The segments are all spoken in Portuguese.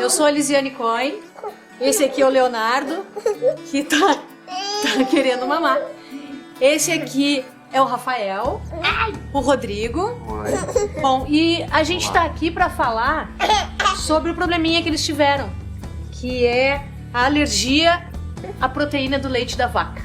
Eu sou a Lisiane Cohen, esse aqui é o Leonardo, que tá querendo mamar. Esse aqui é o Rafael, o Rodrigo. Bom, e a gente tá aqui pra falar sobre o probleminha que eles tiveram, que é a alergia à proteína do leite da vaca.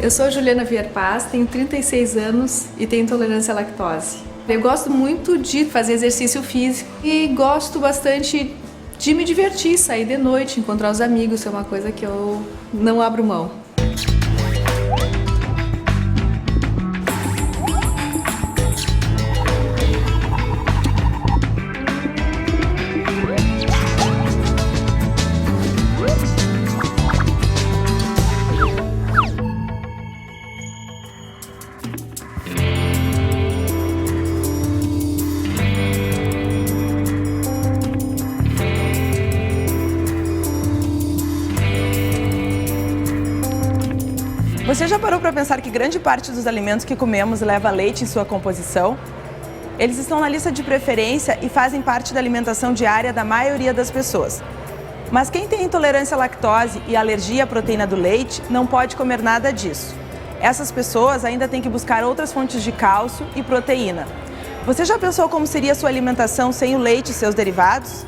Eu sou a Juliana Vierpaz, tenho 36 anos e tenho intolerância à lactose. Eu gosto muito de fazer exercício físico e gosto bastante de me divertir, sair de noite, encontrar os amigos, é uma coisa que eu não abro mão. Você já parou para pensar que grande parte dos alimentos que comemos leva leite em sua composição? Eles estão na lista de preferência e fazem parte da alimentação diária da maioria das pessoas. Mas quem tem intolerância à lactose e alergia à proteína do leite não pode comer nada disso. Essas pessoas ainda têm que buscar outras fontes de cálcio e proteína. Você já pensou como seria a sua alimentação sem o leite e seus derivados?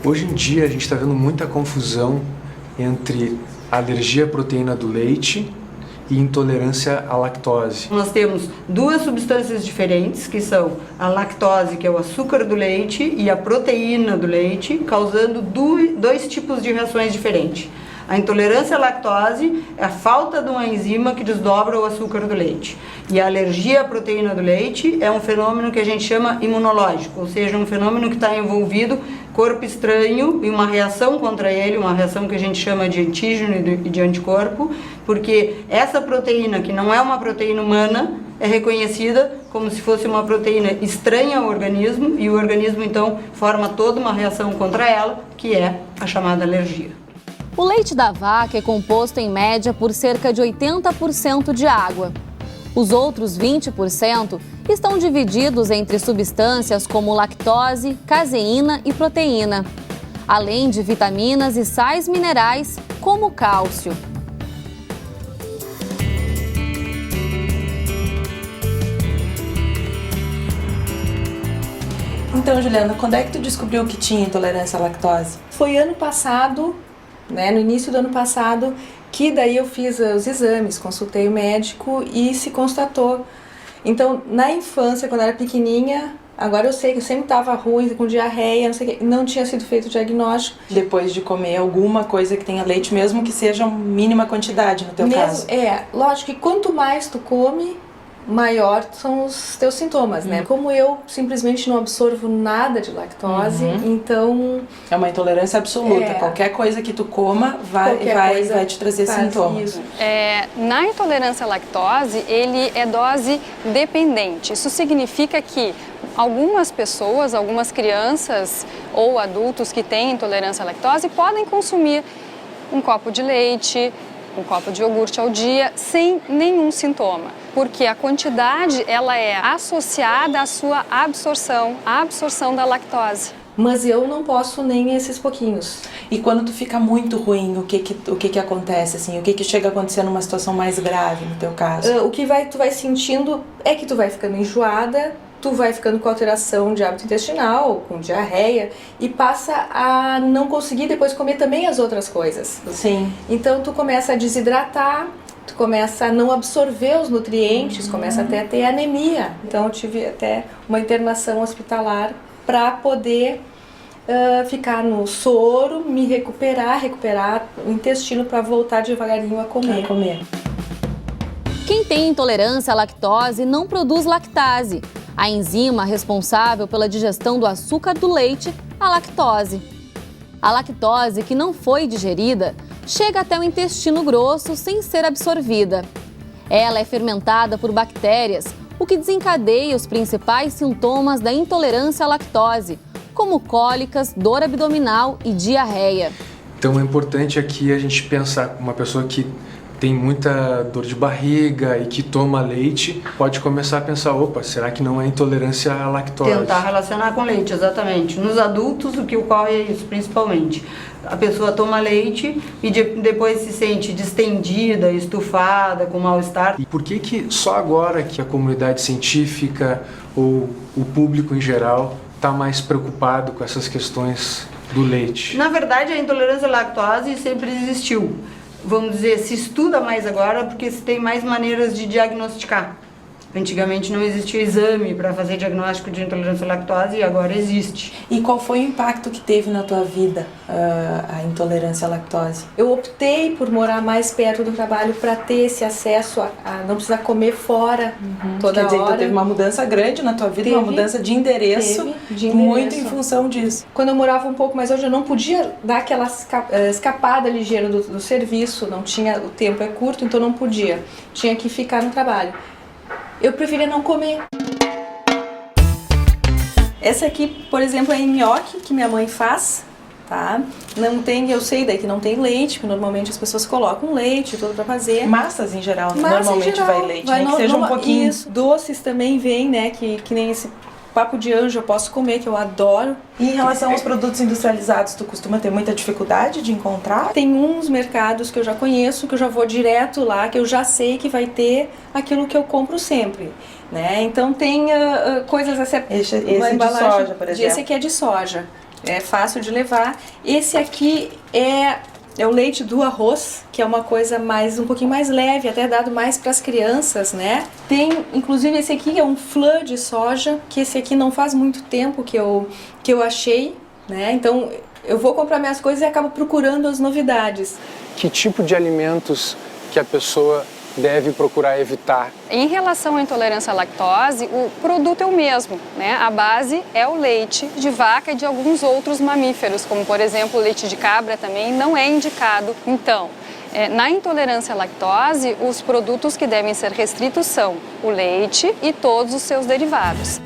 Hoje em dia a gente está vendo muita confusão entre alergia à proteína do leite e intolerância à lactose. Nós temos duas substâncias diferentes, que são a lactose, que é o açúcar do leite, e a proteína do leite, causando dois tipos de reações diferentes. A intolerância à lactose é a falta de uma enzima que desdobra o açúcar do leite. E a alergia à proteína do leite é um fenômeno que a gente chama imunológico, ou seja, um fenômeno que está envolvido corpo estranho e uma reação contra ele, uma reação que a gente chama de antígeno e de anticorpo, porque essa proteína, que não é uma proteína humana, é reconhecida como se fosse uma proteína estranha ao organismo, e o organismo então forma toda uma reação contra ela, que é a chamada alergia. O leite da vaca é composto em média por cerca de 80% de água. Os outros 20% estão divididos entre substâncias como lactose, caseína e proteína, além de vitaminas e sais minerais como cálcio. Então, Juliana, quando é que tu descobriu que tinha intolerância à lactose? Foi ano passado, no início do ano passado, que daí eu fiz os exames, consultei o médico e se constatou. Então, na infância, quando eu era pequenininha, agora eu sei que eu sempre estava ruim, com diarreia, não sei o que, não tinha sido feito o diagnóstico. Depois de comer alguma coisa que tenha leite, mesmo que seja mínima quantidade, no teu caso? Lógico que quanto mais tu come, maior são os teus sintomas, né? Como eu simplesmente não absorvo nada de lactose, então... É uma intolerância absoluta. Qualquer coisa que tu coma vai te trazer sintomas. Na intolerância à lactose, ele é dose dependente. Isso significa que algumas pessoas, algumas crianças ou adultos que têm intolerância à lactose podem consumir um copo de leite, um copo de iogurte ao dia sem nenhum sintoma, porque a quantidade ela é associada à sua absorção, à absorção da lactose. Mas eu não posso nem esses pouquinhos. E quando tu fica muito ruim, o que acontece assim? O que chega a acontecer numa situação mais grave no teu caso? O que tu vai sentindo é que tu vai ficando enjoada, tu vai ficando com alteração de hábito intestinal, com diarreia, e passa a não conseguir depois comer também as outras coisas. Sim. Então tu começa a desidratar, tu começa a não absorver os nutrientes, começa até a ter anemia. Então eu tive até uma internação hospitalar para poder ficar no soro, me recuperar o intestino para voltar devagarinho a comer. Quem tem intolerância à lactose não produz lactase, a enzima responsável pela digestão do açúcar do leite, a lactose. A lactose que não foi digerida chega até o intestino grosso sem ser absorvida. Ela é fermentada por bactérias, o que desencadeia os principais sintomas da intolerância à lactose, como cólicas, dor abdominal e diarreia. Então é importante aqui a gente pensar uma pessoa que tem muita dor de barriga e que toma leite, pode começar a pensar, opa, será que não é intolerância à lactose? Tentar relacionar com leite, exatamente. Nos adultos, o que ocorre é isso, principalmente. A pessoa toma leite e depois se sente distendida, estufada, com mal-estar. E por que só agora que a comunidade científica ou o público em geral está mais preocupado com essas questões do leite? Na verdade, a intolerância à lactose sempre existiu. Vamos dizer, se estuda mais agora porque se tem mais maneiras de diagnosticar. Antigamente não existia exame para fazer diagnóstico de intolerância à lactose e agora existe. E qual foi o impacto que teve na tua vida a intolerância à lactose? Eu optei por morar mais perto do trabalho para ter esse acesso a não precisar comer fora toda Quer dizer, hora. então teve uma mudança grande na tua vida, uma mudança de endereço, muito em função disso. Quando eu morava um pouco mais longe, eu não podia dar aquela escapada ligeira do serviço, não tinha, o tempo é curto, então não podia. Tinha que ficar no trabalho. Eu preferia não comer. Essa aqui, por exemplo, é nhoque que minha mãe faz, tá? Não tem, eu sei daí que não tem leite, porque normalmente as pessoas colocam leite tudo pra fazer. Massas em geral, Massa normalmente em geral, vai leite, nem que seja um pouquinho. Isso. Doces também vem, né? Que nem esse papo de anjo eu posso comer, que eu adoro. E em relação aos produtos industrializados, tu costuma ter muita dificuldade de encontrar? Tem uns mercados que eu já conheço, que eu já vou direto lá, que eu já sei que vai ter aquilo que eu compro sempre, né? Então tem coisas assim, Esse uma de embalagem, soja, por exemplo. Esse aqui é de soja, é fácil de levar. Esse aqui é o leite do arroz, que é uma coisa um pouquinho mais leve, até dado mais para as crianças, né? Tem, inclusive, esse aqui é um flan de soja, que esse aqui não faz muito tempo que eu achei, né? Então, eu vou comprar minhas coisas e acabo procurando as novidades. Que tipo de alimentos que a pessoa deve procurar evitar? Em relação à intolerância à lactose, o produto é o mesmo, né? A base é o leite de vaca e de alguns outros mamíferos, como por exemplo o leite de cabra também não é indicado. Então, na intolerância à lactose, os produtos que devem ser restritos são o leite e todos os seus derivados.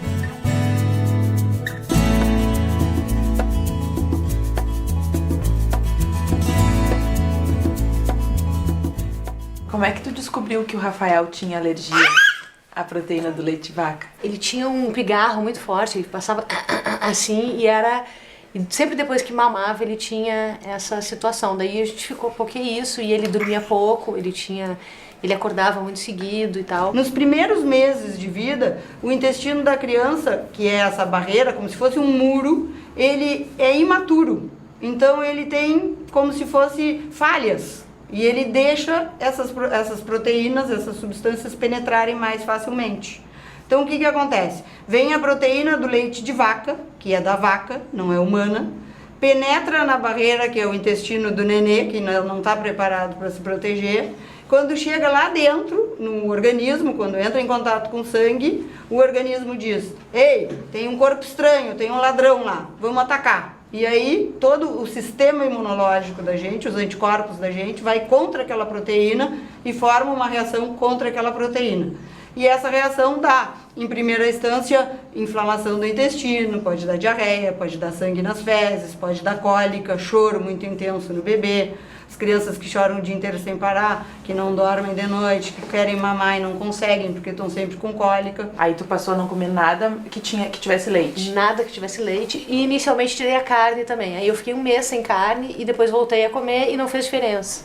Como é que tu descobriu que o Rafael tinha alergia à proteína do leite de vaca? Ele tinha um pigarro muito forte, ele passava assim e sempre depois que mamava ele tinha essa situação. Daí a gente ficou, por que isso? E ele dormia pouco, ele acordava muito seguido e tal. Nos primeiros meses de vida, o intestino da criança, que é essa barreira, como se fosse um muro, ele é imaturo. Então ele tem como se fosse falhas. E ele deixa essas proteínas, essas substâncias penetrarem mais facilmente. Então o que acontece? Vem a proteína do leite de vaca, que é da vaca, não é humana, penetra na barreira, que é o intestino do nenê, que não está preparado para se proteger. Quando chega lá dentro, no organismo, quando entra em contato com o sangue, o organismo diz: ei, tem um corpo estranho, tem um ladrão lá, vamos atacar. E aí todo o sistema imunológico da gente, os anticorpos da gente, vai contra aquela proteína e forma uma reação contra aquela proteína. E essa reação dá, em primeira instância, inflamação do intestino, pode dar diarreia, pode dar sangue nas fezes, pode dar cólica, choro muito intenso no bebê. As crianças que choram o dia inteiro sem parar, que não dormem de noite, que querem mamar e não conseguem porque estão sempre com cólica. Aí tu passou a não comer nada que tivesse leite? Nada que tivesse leite e inicialmente tirei a carne também. Aí eu fiquei um mês sem carne e depois voltei a comer e não fez diferença.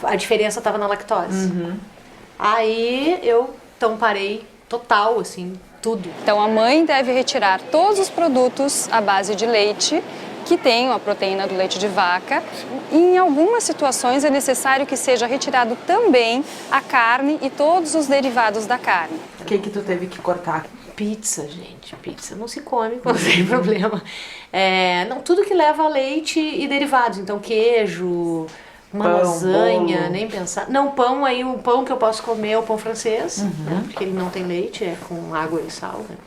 A diferença estava na lactose. Aí eu então parei total, assim, tudo. Então a mãe deve retirar todos os produtos à base de leite que tenham a proteína do leite de vaca. E em algumas situações é necessário que seja retirado também a carne e todos os derivados da carne. O que tu teve que cortar? Pizza, gente, pizza não se come, não tem problema. Não, tudo que leva leite e derivados, então queijo, uma lasanha, bolo. Nem pensar. Não, pão, aí o pão que eu posso comer é o pão francês, né, porque ele não tem leite, é com água e sal, né.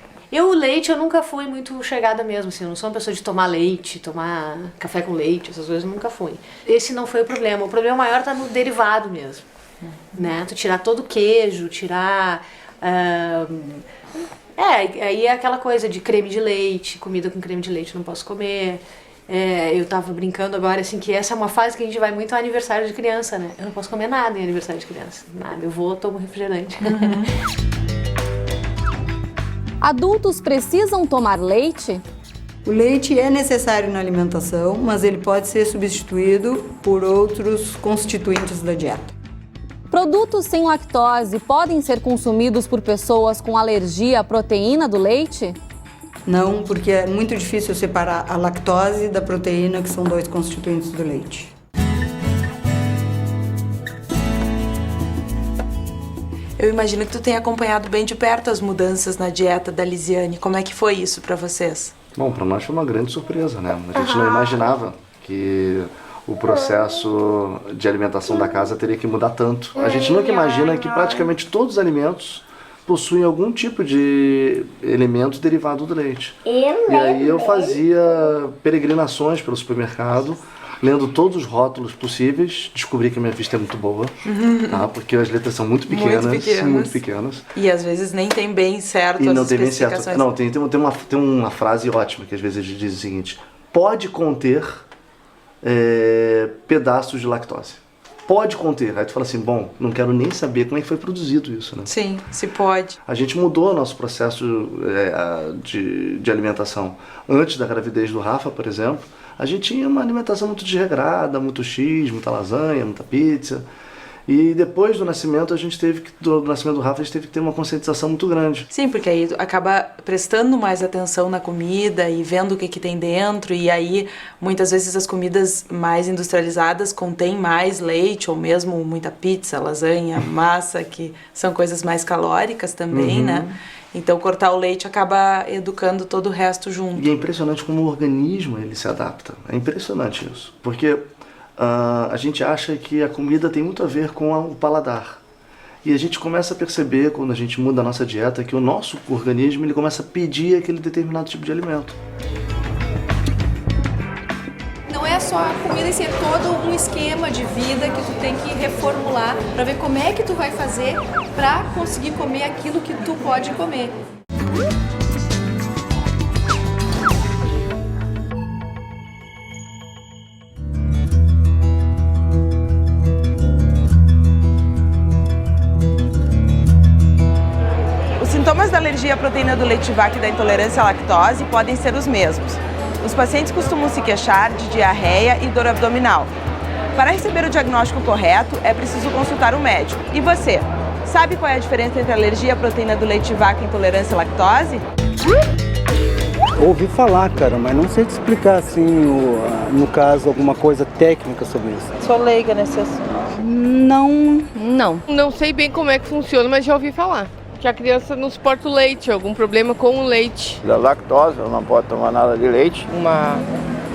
O leite eu nunca fui muito chegada mesmo, assim, eu não sou uma pessoa de tomar leite, tomar café com leite, essas coisas eu nunca fui. Esse não foi o problema maior tá no derivado mesmo, né, tu tirar todo o queijo, tirar... aí é aquela coisa de creme de leite, comida com creme de leite eu não posso comer, eu tava brincando agora, assim, que essa é uma fase que a gente vai muito ao aniversário de criança, né? Eu não posso comer nada em aniversário de criança. Nada. Eu vou, tomo refrigerante. Adultos precisam tomar leite? O leite é necessário na alimentação, mas ele pode ser substituído por outros constituintes da dieta. Produtos sem lactose podem ser consumidos por pessoas com alergia à proteína do leite? Não, porque é muito difícil separar a lactose da proteína, que são 2 constituintes do leite. Eu imagino que tu tenha acompanhado bem de perto as mudanças na dieta da Lisiane. Como é que foi isso para vocês? Bom, para nós foi uma grande surpresa, né? A gente não imaginava que o processo de alimentação da casa teria que mudar tanto. A gente nunca imagina que praticamente todos os alimentos possuem algum tipo de elemento derivado do leite. E aí eu fazia peregrinações pelo supermercado, lendo todos os rótulos possíveis, descobri que a minha vista é muito boa, tá? Porque as letras são muito pequenas. E às vezes nem tem bem certo e as não tem bem especificações. certo. Não, tem uma frase ótima que às vezes diz o seguinte: pode conter pedaços de lactose. Pode conter. Aí tu fala assim, bom, não quero nem saber como é que foi produzido isso, né? Sim, se pode. A gente mudou o nosso processo de alimentação. Antes da gravidez do Rafa, por exemplo, a gente tinha uma alimentação muito desregrada, muito X, muita lasanha, muita pizza. E depois do nascimento, do nascimento do Rafa, a gente teve que ter uma conscientização muito grande. Sim, porque aí tu acaba prestando mais atenção na comida e vendo o que tem dentro, e aí muitas vezes as comidas mais industrializadas contêm mais leite, ou mesmo muita pizza, lasanha, massa, que são coisas mais calóricas também, né? Então cortar o leite acaba educando todo o resto junto. E é impressionante como o organismo ele se adapta. É impressionante isso. Porque a gente acha que a comida tem muito a ver com o paladar. E a gente começa a perceber, quando a gente muda a nossa dieta, que o nosso organismo ele começa a pedir aquele determinado tipo de alimento. Não é só a comida, isso é todo um esquema de vida que tu tem que reformular para ver como é que tu vai fazer para conseguir comer aquilo que tu pode comer. Os sintomas da alergia à proteína do leite de vaca e da intolerância à lactose podem ser os mesmos. Os pacientes costumam se queixar de diarreia e dor abdominal. Para receber o diagnóstico correto, é preciso consultar um médico. E você, sabe qual é a diferença entre alergia à proteína do leite de vaca e intolerância à lactose? Ouvi falar, cara, mas não sei te explicar, assim, no caso, alguma coisa técnica sobre isso. Sou leiga nesse assunto. Não sei bem como é que funciona, mas já ouvi falar. Que a criança não suporta o leite, algum problema com o leite. Da lactose, ela não pode tomar nada de leite. Uma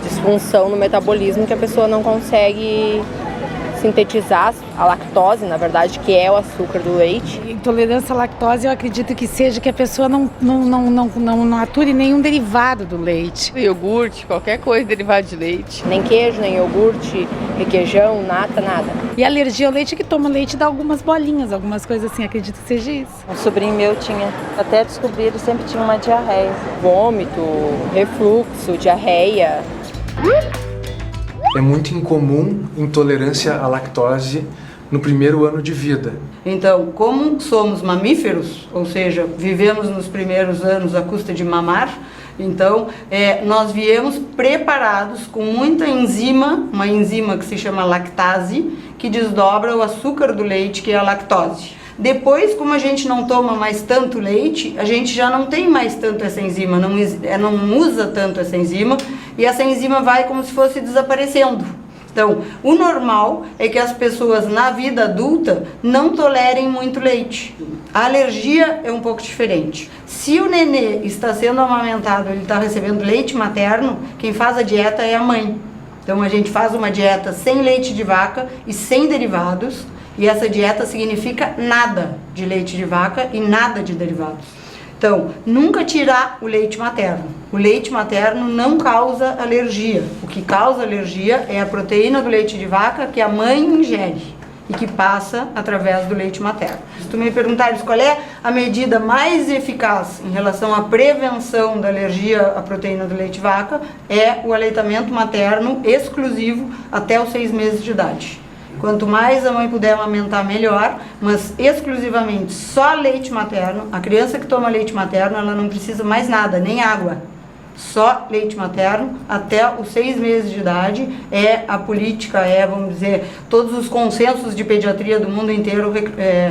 disfunção no metabolismo que a pessoa não consegue sintetizar a lactose, na verdade, que é o açúcar do leite. Intolerância à lactose, eu acredito que seja que a pessoa não ature nenhum derivado do leite. Iogurte, qualquer coisa derivada de leite. Nem queijo, nem iogurte, requeijão, nata, nada. E alergia ao leite que toma leite dá algumas bolinhas, algumas coisas assim, acredito que seja isso. Um sobrinho meu tinha, até descobri, ele sempre tinha uma diarreia. Vômito, refluxo, diarreia. É muito incomum intolerância à lactose no primeiro ano de vida. Então, como somos mamíferos, ou seja, vivemos nos primeiros anos à custa de mamar, então nós viemos preparados com muita enzima, uma enzima que se chama lactase, que desdobra o açúcar do leite, que é a lactose. Depois, como a gente não toma mais tanto leite, a gente já não tem mais tanto essa enzima, não usa tanto essa enzima, e essa enzima vai como se fosse desaparecendo. Então, o normal é que as pessoas na vida adulta não tolerem muito leite. A alergia é um pouco diferente. Se o nenê está sendo amamentado, ele está recebendo leite materno, quem faz a dieta é a mãe. Então, a gente faz uma dieta sem leite de vaca e sem derivados, e essa dieta significa nada de leite de vaca e nada de derivados. Então, nunca tirar o leite materno. O leite materno não causa alergia. O que causa alergia é a proteína do leite de vaca que a mãe ingere. e que passa através do leite materno. Se tu me perguntares qual é a medida mais eficaz em relação à prevenção da alergia à proteína do leite de vaca, é o aleitamento materno exclusivo até os 6 meses de idade. Quanto mais a mãe puder amamentar, melhor, mas exclusivamente só leite materno. A criança que toma leite materno, ela não precisa mais nada, nem água. Só leite materno até os 6 meses de idade. É a política, vamos dizer, todos os consensos de pediatria do mundo inteiro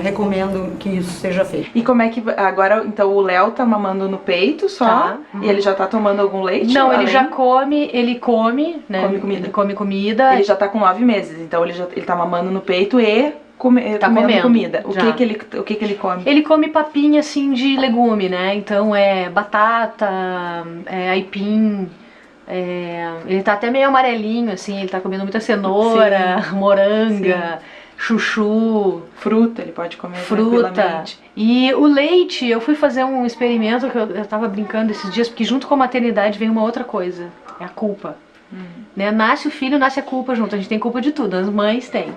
recomendam que isso seja feito. E como é que agora, então o Léo tá mamando no peito só? Tá. E ele já tá tomando algum leite? Não, além? ele já come, né? Come comida. Ele come comida. Ele já tá com 9 meses, então ele tá mamando no peito e comendo comida. O que ele come? Ele come papinha assim de legume, né? Então é batata, aipim, ele tá até meio amarelinho assim, ele tá comendo muita cenoura, moranga, chuchu, fruta, ele pode comer fruta. tranquilamente. E o leite, eu fui fazer um experimento que eu tava brincando esses dias, porque junto com a maternidade vem uma outra coisa, é a culpa. Né? Nasce o filho, nasce a culpa junto, a gente tem culpa de tudo, as mães têm.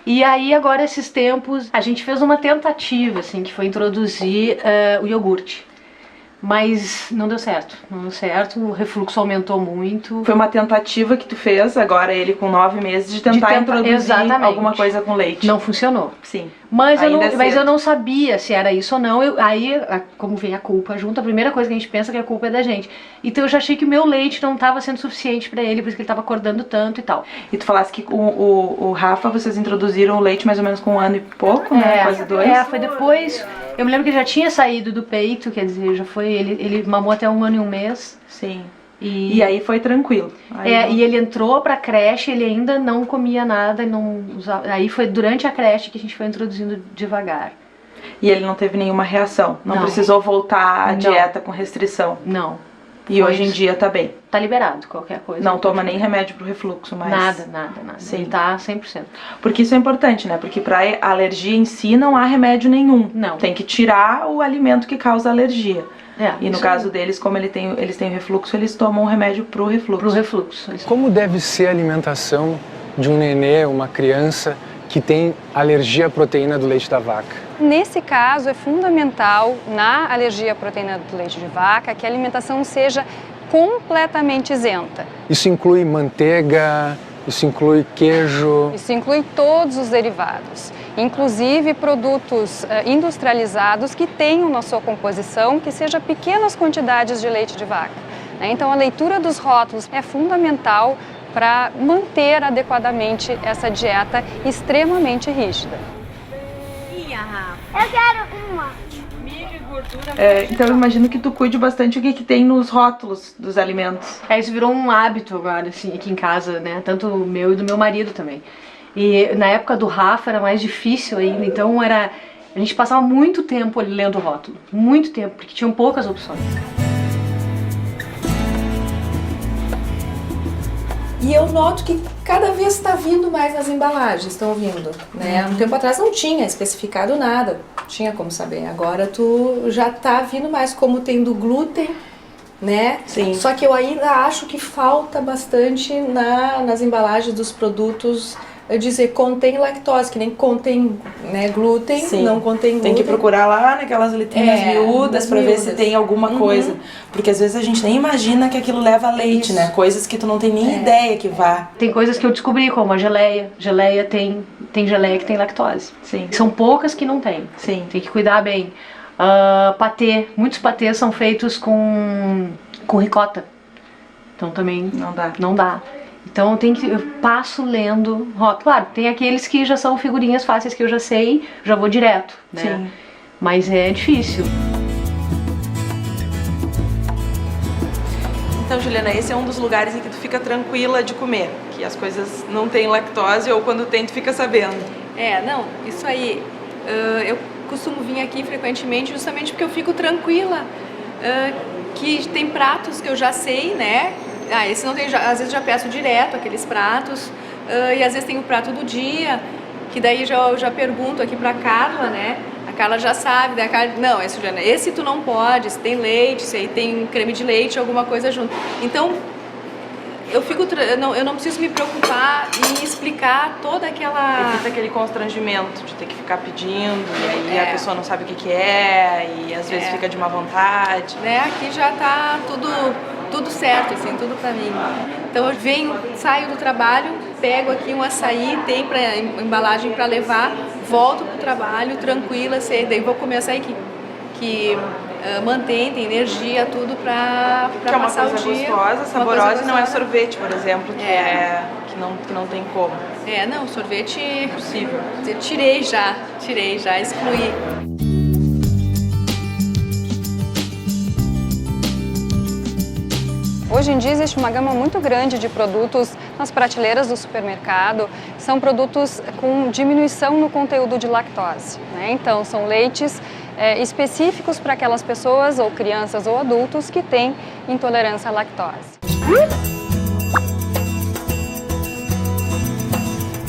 E aí agora esses tempos a gente fez uma tentativa assim, que foi introduzir o iogurte, mas não deu certo, o refluxo aumentou muito. Foi uma tentativa que tu fez, agora ele com 9 meses, de tentar introduzir alguma coisa com leite. Não funcionou. Sim. Mas eu não sabia se era isso ou não. Como vem a culpa junto, a primeira coisa que a gente pensa é que a culpa é da gente. Então eu já achei que o meu leite não estava sendo suficiente para ele, por isso que ele estava acordando tanto e tal. E tu falasse que o Rafa, vocês introduziram o leite mais ou menos com 1 ano e pouco, né? Quase 2. Foi depois. Eu me lembro que ele já tinha saído do peito, quer dizer, já foi. Ele mamou até 1 ano e 1 mês. Sim. E aí foi tranquilo. E ele entrou pra creche, ele ainda não comia nada, não usava. Aí foi durante a creche que a gente foi introduzindo devagar. E ele não teve nenhuma reação? Não precisou voltar à dieta com restrição? Não. E hoje em dia tá bem? Tá liberado, qualquer coisa. Não toma nem remédio pro refluxo mais? Nada. Sim. Ele tá 100%. Porque isso é importante, né? Porque pra alergia em si não há remédio nenhum. Não. Tem que tirar o alimento que causa alergia. E no caso aí. deles, como eles têm refluxo, eles tomam um remédio pro refluxo. Como deve ser a alimentação de um nenê, uma criança que tem alergia à proteína do leite da vaca? Nesse caso, é fundamental, na alergia à proteína do leite de vaca, que a alimentação seja completamente isenta. Isso inclui manteiga, isso inclui queijo? Isso inclui todos os derivados, inclusive produtos industrializados que tenham na sua composição que seja pequenas quantidades de leite de vaca. Então a leitura dos rótulos é fundamental para manter adequadamente essa dieta extremamente rígida. Eu quero uma. Então eu imagino que tu cuide bastante o que tem nos rótulos dos alimentos. Isso virou um hábito agora, assim, aqui em casa, né? Tanto o meu e do meu marido também. E na época do Rafa era mais difícil ainda, então a gente passava muito tempo ali lendo o rótulo. Muito tempo, porque tinham poucas opções. E eu noto que cada vez está vindo mais nas embalagens, estão vindo, né? Um tempo atrás não tinha especificado nada, tinha como saber. Agora tu já tá vindo mais, como tendo glúten, né? Sim. Só que eu ainda acho que falta bastante nas embalagens dos produtos dizer contém lactose, que nem contém, né, glúten, Sim. não contém glúten. Tem que procurar lá naquelas letrinhas miúdas pra ver se tem alguma coisa. Porque às vezes a gente nem imagina que aquilo leva leite, né? Coisas que tu não tem nem ideia que vá. Tem coisas que eu descobri, como a geleia. Geleia tem geleia que tem lactose. Sim. São poucas que não tem. Sim. Tem que cuidar bem. Patê. Muitos patês são feitos com ricota. Então também não dá. Então eu passo lendo rótulo. Claro, tem aqueles que já são figurinhas fáceis que eu já sei, já vou direto, né? Sim. Mas é difícil. Então, Juliana, esse é um dos lugares em que tu fica tranquila de comer, que as coisas não têm lactose ou quando tem tu fica sabendo. Isso aí. Eu costumo vir aqui frequentemente justamente porque eu fico tranquila, que tem pratos que eu já sei, né? Esse não tem, às vezes já peço direto aqueles pratos, e às vezes tem o prato do dia, que daí eu já pergunto aqui pra Carla, né? A Carla já sabe, daí a Carla, não, Juliana, esse tu não pode, esse tem leite, esse aí tem creme de leite, alguma coisa junto. Então, eu não preciso me preocupar em explicar toda aquela... Evita aquele constrangimento de ter que ficar pedindo, e aí a pessoa não sabe o que é, e às vezes fica de má vontade. Né? Aqui já tá tudo certo, assim, tudo pra mim. Então eu saio do trabalho, pego aqui um açaí, tem embalagem para levar, volto pro trabalho tranquila, daí vou comer açaí que mantém, tem energia, tudo para passar o dia. Que é uma coisa gostosa, saborosa, e não é sorvete, por exemplo, que não tem como. Não, sorvete... Impossível. Tirei já, excluí. Hoje em dia existe uma gama muito grande de produtos nas prateleiras do supermercado. São produtos com diminuição no conteúdo de lactose, né? Então são leites específicos para aquelas pessoas, ou crianças ou adultos, que têm intolerância à lactose.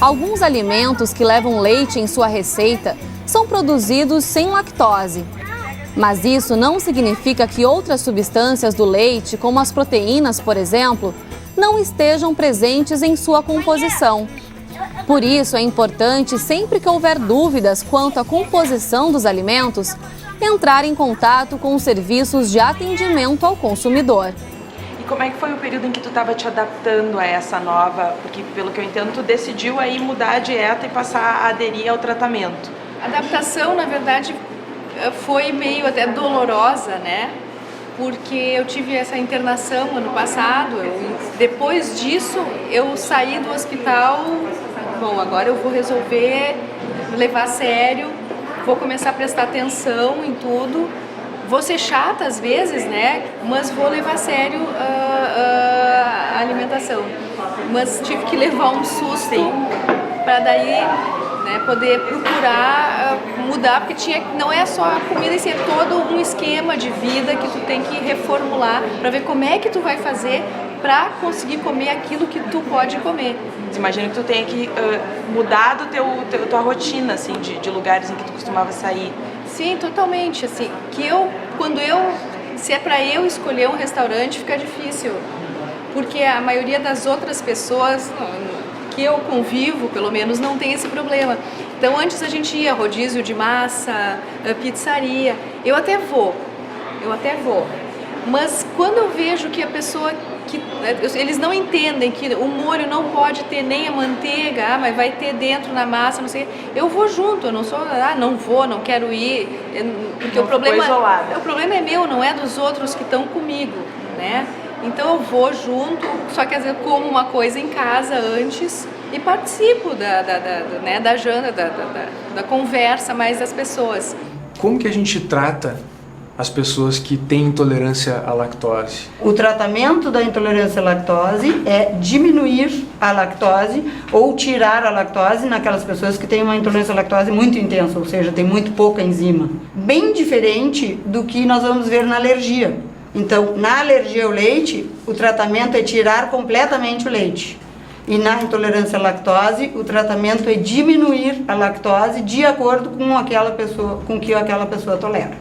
Alguns alimentos que levam leite em sua receita são produzidos sem lactose. Mas isso não significa que outras substâncias do leite, como as proteínas, por exemplo, não estejam presentes em sua composição. Por isso, é importante, sempre que houver dúvidas quanto à composição dos alimentos, entrar em contato com os serviços de atendimento ao consumidor. E como é que foi o período em que tu estava te adaptando a essa nova, porque pelo que eu entendo, tu decidiu aí mudar a dieta e passar a aderir ao tratamento? A adaptação, na verdade, foi meio até dolorosa, né? Porque eu tive essa internação ano passado. Depois disso, eu saí do hospital. Bom, agora eu vou resolver levar a sério, vou começar a prestar atenção em tudo. Vou ser chata às vezes, né? Mas vou levar a sério a alimentação. Mas tive que levar um susto para daí, né, poder procurar mudar, porque não é só a comida, isso é todo um esquema de vida que tu tem que reformular para ver como é que tu vai fazer para conseguir comer aquilo que tu pode comer. Imagino que tu tenha que mudar tua rotina, assim, de lugares em que tu costumava sair. Sim, totalmente, assim, se é para eu escolher um restaurante, fica difícil, porque a maioria das outras pessoas que eu convivo, pelo menos, não tem esse problema. Então, antes a gente ia rodízio de massa, pizzaria, eu até vou, mas quando eu vejo que a pessoa, eles não entendem que o molho não pode ter nem a manteiga, mas vai ter dentro na massa, não sei, eu vou junto, eu não sou, não quero ir, porque o problema é meu, não é dos outros que estão comigo, né? Então eu vou junto, só que às vezes como uma coisa em casa antes e participo da janta, da conversa mais das pessoas. Como que a gente trata as pessoas que têm intolerância à lactose? O tratamento da intolerância à lactose é diminuir a lactose ou tirar a lactose naquelas pessoas que têm uma intolerância à lactose muito intensa, ou seja, tem muito pouca enzima. Bem diferente do que nós vamos ver na alergia. Então, na alergia ao leite, o tratamento é tirar completamente o leite. E na intolerância à lactose, o tratamento é diminuir a lactose de acordo com o que aquela pessoa tolera.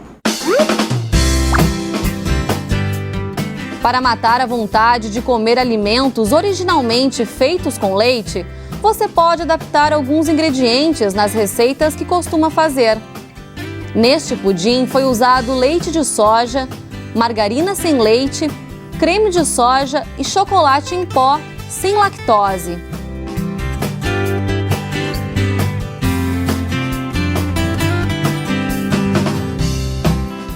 Para matar a vontade de comer alimentos originalmente feitos com leite, você pode adaptar alguns ingredientes nas receitas que costuma fazer. Neste pudim foi usado leite de soja, margarina sem leite, creme de soja e chocolate em pó sem lactose.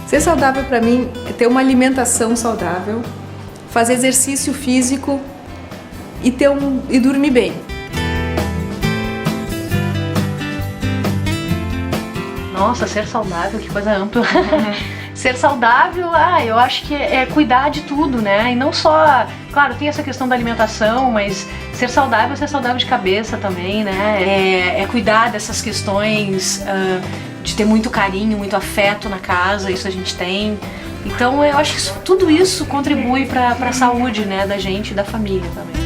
Ser saudável para mim é ter uma alimentação saudável, fazer exercício físico e dormir bem. Nossa, ser saudável, que coisa ampla. Ser saudável, eu acho que é cuidar de tudo, né? E não só, claro, tem essa questão da alimentação, mas ser saudável de cabeça também, né? É cuidar dessas questões de ter muito carinho, muito afeto na casa, isso a gente tem. Então eu acho que tudo isso contribui para a saúde, né, da gente e da família também.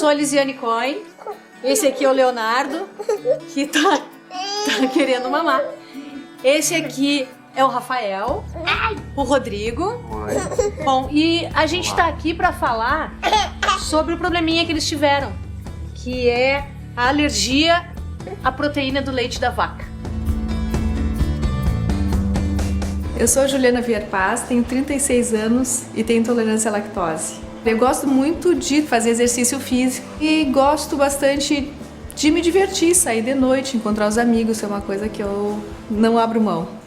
sou a Lisiane Cohen, esse aqui é o Leonardo, que tá querendo mamar. Esse aqui é o Rafael, o Rodrigo. Bom, e a gente tá aqui para falar sobre o probleminha que eles tiveram, que é a alergia à proteína do leite da vaca. Eu sou a Juliana Vierpaz, tenho 36 anos e tenho intolerância à lactose. Eu gosto muito de fazer exercício físico e gosto bastante de me divertir, sair de noite, encontrar os amigos, é uma coisa que eu não abro mão.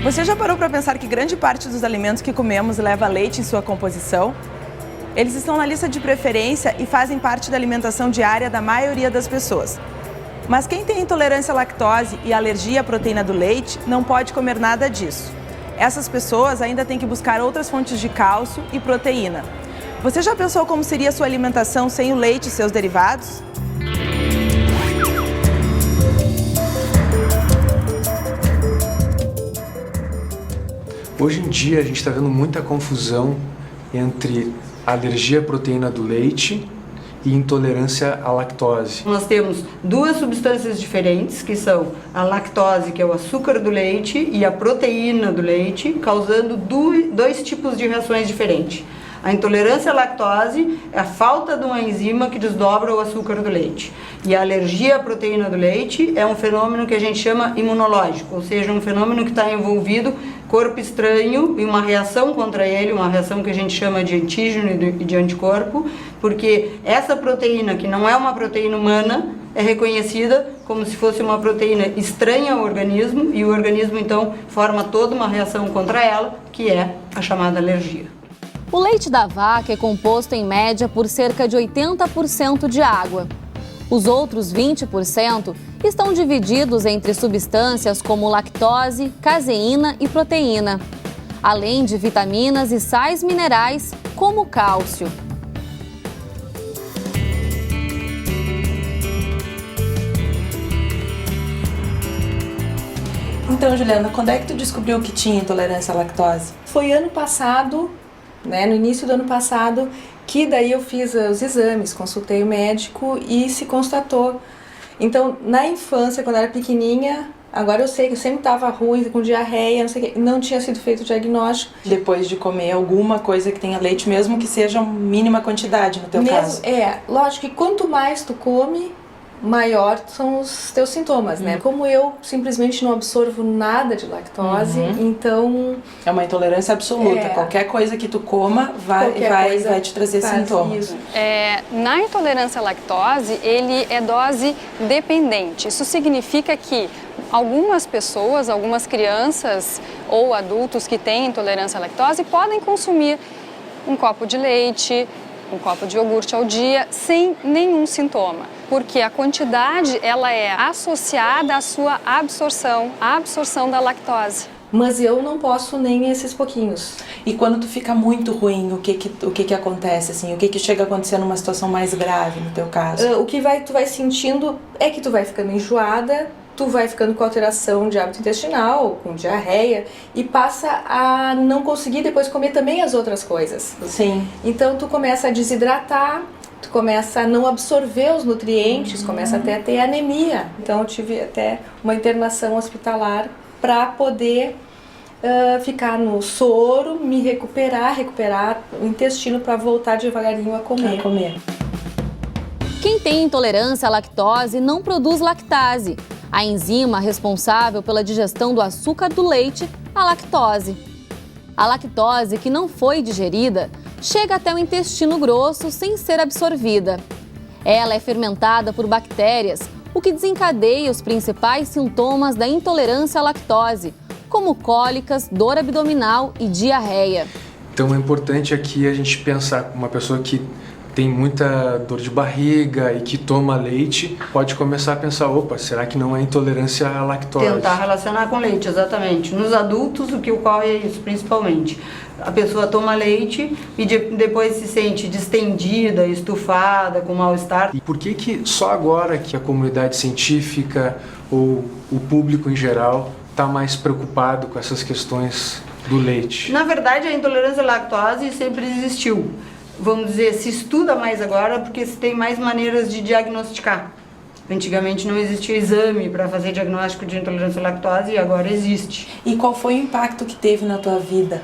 Você já parou para pensar que grande parte dos alimentos que comemos leva leite em sua composição? Eles estão na lista de preferência e fazem parte da alimentação diária da maioria das pessoas. Mas quem tem intolerância à lactose e alergia à proteína do leite não pode comer nada disso. Essas pessoas ainda têm que buscar outras fontes de cálcio e proteína. Você já pensou como seria a sua alimentação sem o leite e seus derivados? Hoje em dia a gente está vendo muita confusão entre alergia à proteína do leite e intolerância à lactose. Nós temos duas substâncias diferentes, que são a lactose, que é o açúcar do leite, e a proteína do leite, causando dois tipos de reações diferentes. A intolerância à lactose é a falta de uma enzima que desdobra o açúcar do leite. E a alergia à proteína do leite é um fenômeno que a gente chama imunológico, ou seja, um fenômeno que está envolvido corpo estranho e uma reação contra ele, uma reação que a gente chama de antígeno e de anticorpo, porque essa proteína, que não é uma proteína humana, é reconhecida como se fosse uma proteína estranha ao organismo, e o organismo então forma toda uma reação contra ela, que é a chamada alergia. O leite da vaca é composto em média por cerca de 80% de água. Os outros 20% estão divididos entre substâncias como lactose, caseína e proteína, além de vitaminas e sais minerais como cálcio. Então, Juliana, quando é que tu descobriu que tinha intolerância à lactose? Foi ano passado, no início do ano passado, que daí eu fiz os exames, consultei o médico e se constatou. Então, na infância, quando eu era pequenininha, agora eu sei que eu sempre estava ruim, com diarreia, não sei o que, não tinha sido feito o diagnóstico. Depois de comer alguma coisa que tenha leite, mesmo que seja mínima quantidade, no teu caso? Lógico que quanto mais tu come, maior são os teus sintomas, né? Como eu simplesmente não absorvo nada de lactose, então... É uma intolerância absoluta. Qualquer coisa que tu coma vai te trazer sintomas. Na intolerância à lactose, ele é dose dependente. Isso significa que algumas pessoas, algumas crianças ou adultos que têm intolerância à lactose podem consumir um copo de leite, um copo de iogurte ao dia sem nenhum sintoma, porque a quantidade ela é associada à sua absorção, à absorção da lactose. Mas eu não posso nem esses pouquinhos. E quando tu fica muito ruim, o que acontece assim? O que chega a acontecer numa situação mais grave no teu caso? O que tu vai sentindo é que tu vai ficando enjoada, tu vai ficando com alteração de hábito intestinal, com diarreia, e passa a não conseguir depois comer também as outras coisas. Sim. Então tu começa a desidratar, tu começa a não absorver os nutrientes, começa até a ter anemia. Então eu tive até uma internação hospitalar para poder ficar no soro, me recuperar o intestino para voltar devagarinho a comer. Quem tem intolerância à lactose não produz lactase, a enzima responsável pela digestão do açúcar do leite, a lactose. A lactose que não foi digerida chega até o intestino grosso sem ser absorvida. Ela é fermentada por bactérias, o que desencadeia os principais sintomas da intolerância à lactose, como cólicas, dor abdominal e diarreia. Então é importante aqui a gente pensar uma pessoa que tem muita dor de barriga e que toma leite, pode começar a pensar, opa, será que não é intolerância à lactose? Tentar relacionar com leite, exatamente. Nos adultos, o que ocorre é isso, principalmente. A pessoa toma leite e depois se sente distendida, estufada, com mal-estar. E por que só agora que a comunidade científica ou o público em geral está mais preocupado com essas questões do leite? Na verdade, a intolerância à lactose sempre existiu. Vamos dizer, se estuda mais agora porque se tem mais maneiras de diagnosticar. Antigamente não existia exame para fazer diagnóstico de intolerância à lactose e agora existe. E qual foi o impacto que teve na tua vida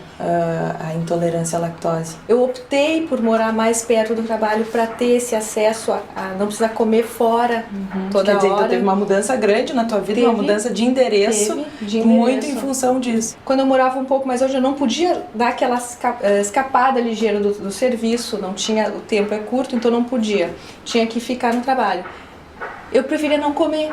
a intolerância à lactose? Eu optei por morar mais perto do trabalho para ter esse acesso a não precisar comer fora toda Quer dizer, hora. então teve uma mudança grande na tua vida, uma mudança de endereço, muito em função disso. Quando eu morava um pouco mais longe, eu não podia dar aquela escapada ligeira do serviço, não tinha, o tempo é curto, então não podia. Tinha que ficar no trabalho. Eu preferia não comer.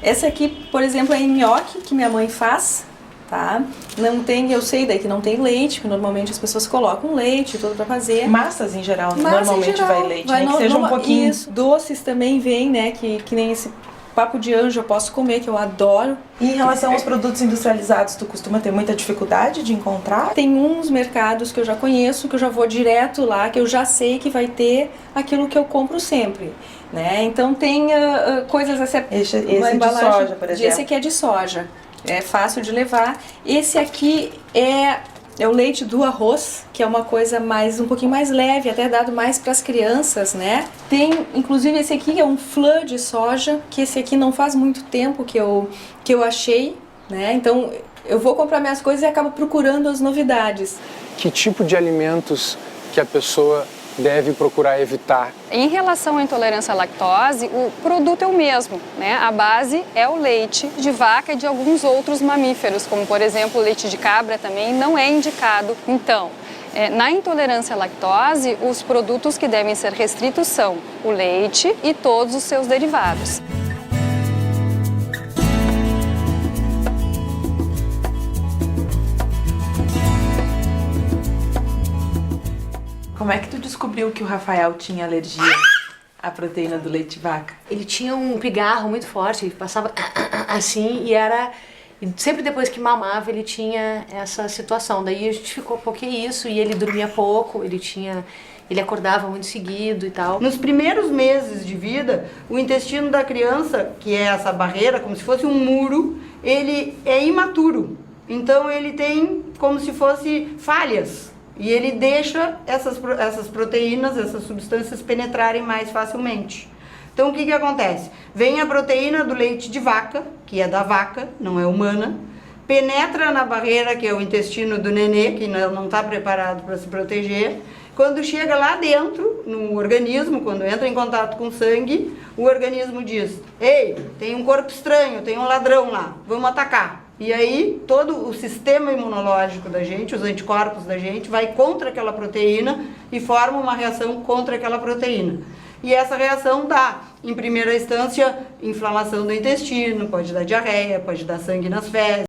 Essa aqui, por exemplo, é nhoque que minha mãe faz, tá? Não tem, eu sei daí que não tem leite, porque normalmente as pessoas colocam leite e tudo pra fazer. Massas em geral, normalmente vai leite, né? Que seja um pouquinho. Isso. Doces também vem, né? Que nem esse papo de anjo eu posso comer, que eu adoro. E em relação aos produtos industrializados, tu costuma ter muita dificuldade de encontrar? Tem uns mercados que eu já conheço, que eu já vou direto lá, que eu já sei que vai ter aquilo que eu compro sempre, né? Então tem coisas assim, esse de soja, por exemplo. Esse aqui é de soja, é fácil de levar. Esse aqui é o leite do arroz, que é uma coisa um pouquinho mais leve, até dado mais para as crianças, né? Tem, inclusive, esse aqui é um flan de soja, que esse aqui não faz muito tempo que eu achei, né? Então, eu vou comprar minhas coisas e acabo procurando as novidades. Que tipo de alimentos que a pessoa deve procurar evitar? Em relação à intolerância à lactose, o produto é o mesmo, né? A base é o leite de vaca e de alguns outros mamíferos, como por exemplo o leite de cabra também não é indicado. Então, na intolerância à lactose, os produtos que devem ser restritos são o leite e todos os seus derivados. Como é que tu descobriu que o Rafael tinha alergia à proteína do leite de vaca? Ele tinha um pigarro muito forte, ele passava assim e sempre depois que mamava ele tinha essa situação. Daí a gente ficou, por que isso? E ele dormia pouco, ele acordava muito seguido e tal. Nos primeiros meses de vida, o intestino da criança, que é essa barreira, como se fosse um muro, ele é imaturo. Então ele tem como se fosse falhas. E ele deixa essas proteínas, essas substâncias penetrarem mais facilmente. Então o que acontece? Vem a proteína do leite de vaca, que é da vaca, não é humana, penetra na barreira, que é o intestino do nenê, que não está preparado para se proteger. Quando chega lá dentro, no organismo, quando entra em contato com o sangue, o organismo diz: ei, tem um corpo estranho, tem um ladrão lá, vamos atacar. E aí todo o sistema imunológico da gente, os anticorpos da gente, vai contra aquela proteína e forma uma reação contra aquela proteína. E essa reação dá, em primeira instância, inflamação do intestino, pode dar diarreia, pode dar sangue nas fezes.